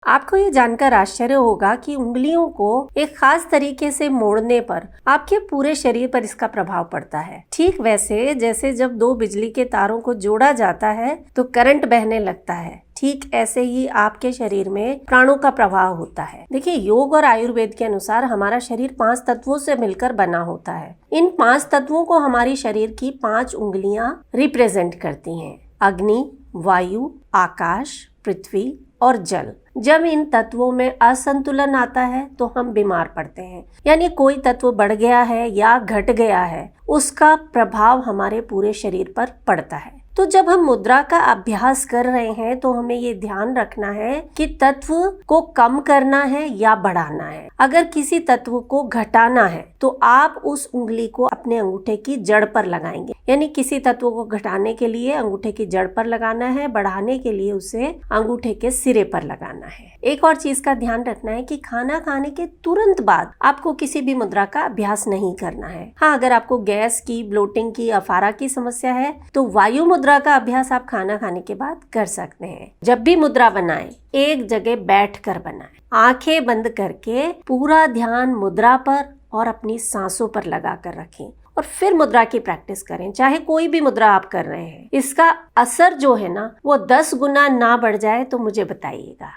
आपको ये जानकर आश्चर्य होगा कि उंगलियों को एक खास तरीके से मोड़ने पर आपके पूरे शरीर पर इसका प्रभाव पड़ता है। ठीक वैसे जैसे जब दो बिजली के तारों को जोड़ा जाता है तो करंट बहने लगता है, ठीक ऐसे ही आपके शरीर में प्राणों का प्रवाह होता है। देखिए, योग और आयुर्वेद के अनुसार हमारा शरीर 5 तत्वों से मिलकर बना होता है। इन 5 तत्वों को हमारी शरीर की 5 उंगलियां रिप्रेजेंट करती हैं: अग्नि, वायु, आकाश, पृथ्वी और जल। जब इन तत्वों में असंतुलन आता है तो हम बीमार पड़ते हैं, यानी कोई तत्व बढ़ गया है या घट गया है, उसका प्रभाव हमारे पूरे शरीर पर पड़ता है। तो जब हम मुद्रा का अभ्यास कर रहे हैं तो हमें ये ध्यान रखना है कि तत्व को कम करना है या बढ़ाना है। अगर किसी तत्व को घटाना है तो आप उस उंगली को अपने अंगूठे की जड़ पर लगाएंगे, यानी किसी तत्व को घटाने के लिए अंगूठे की जड़ पर लगाना है, बढ़ाने के लिए उसे अंगूठे के सिरे पर लगाना है। एक और चीज का ध्यान रखना है कि खाना खाने के तुरंत बाद आपको किसी भी मुद्रा का अभ्यास नहीं करना है। हाँ, अगर आपको गैस की, ब्लोटिंग की, अफारा की समस्या है तो वायु मुद्रा का अभ्यास आप खाना खाने के बाद कर सकते हैं। जब भी मुद्रा बनाएं, एक जगह बैठकर बनाएं, आंखें बंद करके पूरा ध्यान मुद्रा पर और अपनी सांसों पर लगा कर रखें और फिर मुद्रा की प्रैक्टिस करें। चाहे कोई भी मुद्रा आप कर रहे हैं, इसका असर जो है ना वो 10 गुना ना बढ़ जाए तो मुझे बताइएगा।